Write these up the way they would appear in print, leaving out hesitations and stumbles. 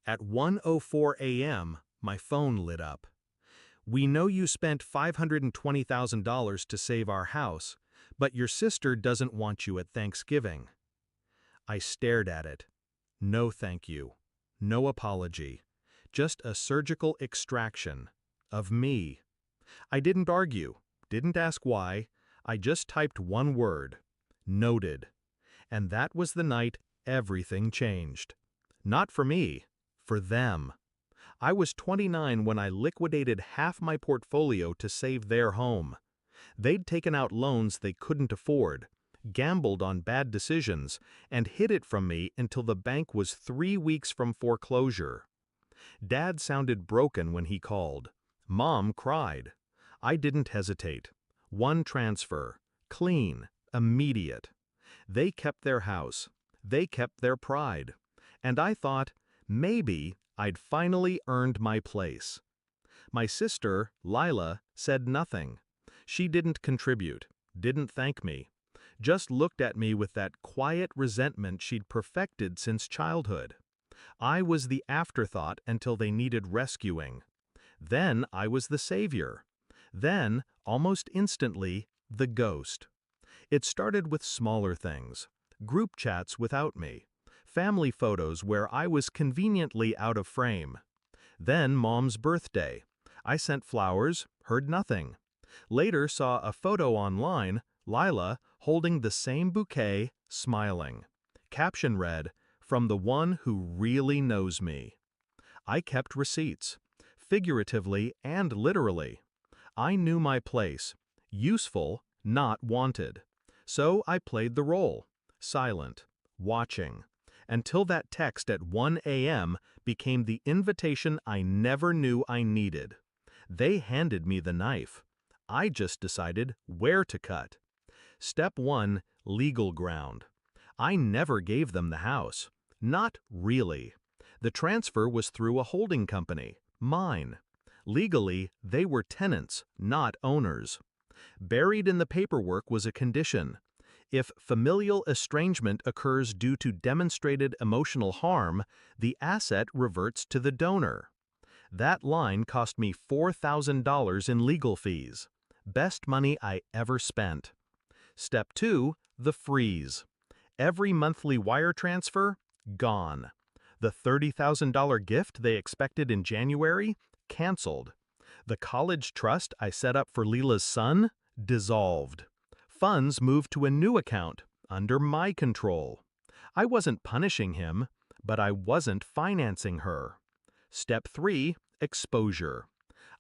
At 1:04 a.m., my phone lit up. "We know you spent $520,000 to save our house, but your sister doesn't want you at Thanksgiving." I stared at it. No thank you. No apology. Just a surgical extraction. Of me. I didn't argue. Didn't ask why. I just typed one word. Noted. And that was the night everything changed. Not for me. For them. I was 29 when I liquidated half my portfolio to save their home. They'd taken out loans they couldn't afford, gambled on bad decisions, and hid it from me until the bank was 3 weeks from foreclosure. Dad sounded broken when he called. Mom cried. I didn't hesitate. One transfer. Clean. Immediate. They kept their house. They kept their pride. And I thought, maybe I'd finally earned my place. My sister, Lila, said nothing. She didn't contribute, didn't thank me, just looked at me with that quiet resentment she'd perfected since childhood. I was the afterthought until they needed rescuing. Then I was the savior. Then, almost instantly, the ghost. It started with smaller things. Group chats without me. Family photos where I was conveniently out of frame. Then Mom's birthday. I sent flowers, heard nothing. Later saw a photo online, Lila holding the same bouquet, smiling. Caption read, "From the one who really knows me." I kept receipts, figuratively and literally. I knew my place, useful, not wanted. So I played the role, silent, watching, until that text at 1 a.m. became the invitation I never knew I needed. They handed me the knife. I just decided where to cut. Step 1, legal ground. I never gave them the house. Not really. The transfer was through a holding company, mine. Legally, they were tenants, not owners. Buried in the paperwork was a condition. If familial estrangement occurs due to demonstrated emotional harm, the asset reverts to the donor. That line cost me $4,000 in legal fees. Best money I ever spent. Step 2, the freeze. Every monthly wire transfer, gone. The $30,000 gift they expected in January, canceled. The college trust I set up for Lila's son, dissolved. Funds moved to a new account, under my control. I wasn't punishing him, but I wasn't financing her. Step 3, exposure.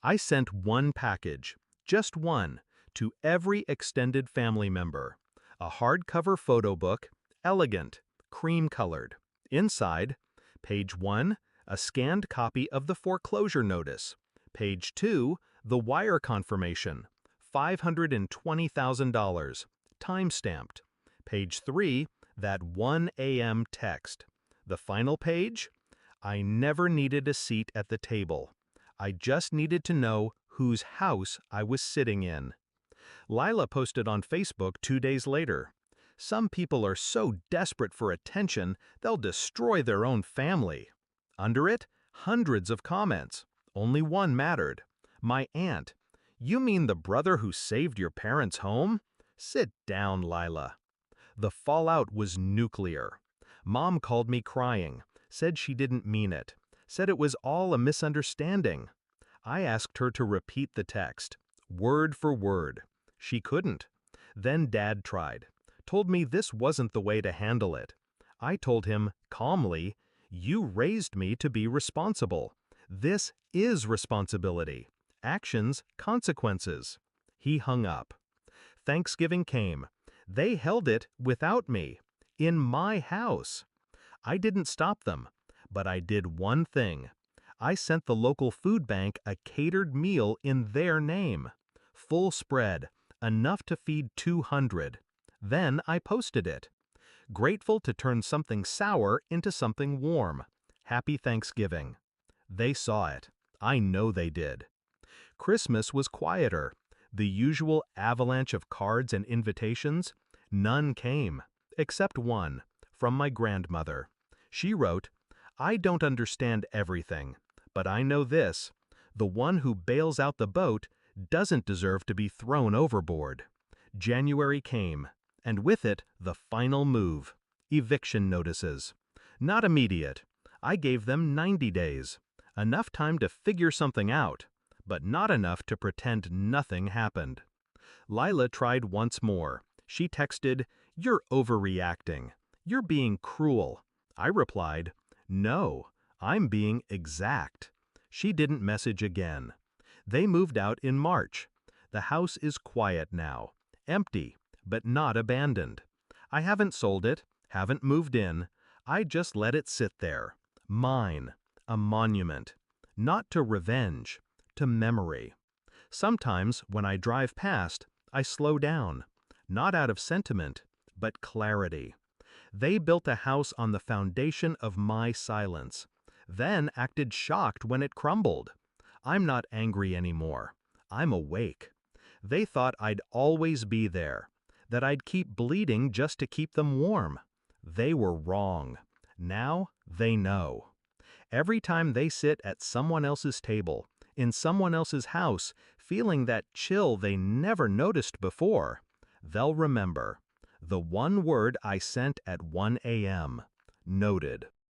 I sent one package, just one, to every extended family member. A hardcover photo book, elegant, cream-colored. Inside, page 1, a scanned copy of the foreclosure notice. Page 2, the wire confirmation, $520,000, time-stamped. Page 3, that 1 a.m. text. The final page? I never needed a seat at the table. I just needed to know whose house I was sitting in. Lila posted on Facebook 2 days later. Some people are so desperate for attention, they'll destroy their own family. Under it, hundreds of comments. Only one mattered. My aunt. You mean the brother who saved your parents' home? Sit down, Lila. The fallout was nuclear. Mom called me crying, said she didn't mean it, said it was all a misunderstanding. I asked her to repeat the text, word for word. She couldn't. Then Dad tried, told me this wasn't the way to handle it. I told him, calmly, you raised me to be responsible. This is responsibility. Actions, consequences. He hung up. Thanksgiving came. They held it without me, in my house. I didn't stop them, but I did one thing. I sent the local food bank a catered meal in their name. Full spread, enough to feed 200. Then I posted it. Grateful to turn something sour into something warm. Happy Thanksgiving. They saw it. I know they did. Christmas was quieter. The usual avalanche of cards and invitations, none came, except one, from my grandmother. She wrote, I don't understand everything, but I know this: the one who bails out the boat doesn't deserve to be thrown overboard. January came, and with it the final move: eviction notices. Not immediate. I gave them 90 days. Enough time to figure something out, but not enough to pretend nothing happened. Lila tried once more. She texted, "You're overreacting. You're being cruel." I replied, "No, I'm being exact." She didn't message again. They moved out in March. The house is quiet now, empty, but not abandoned. I haven't sold it, haven't moved in. I just let it sit there. Mine, a monument. Not to revenge, to memory. Sometimes, when I drive past, I slow down. Not out of sentiment, but clarity. They built a house on the foundation of my silence, then acted shocked when it crumbled. I'm not angry anymore. I'm awake. They thought I'd always be there, that I'd keep bleeding just to keep them warm. They were wrong. Now they know. Every time they sit at someone else's table, in someone else's house, feeling that chill they never noticed before, they'll remember the one word I sent at 1 a.m. Noted.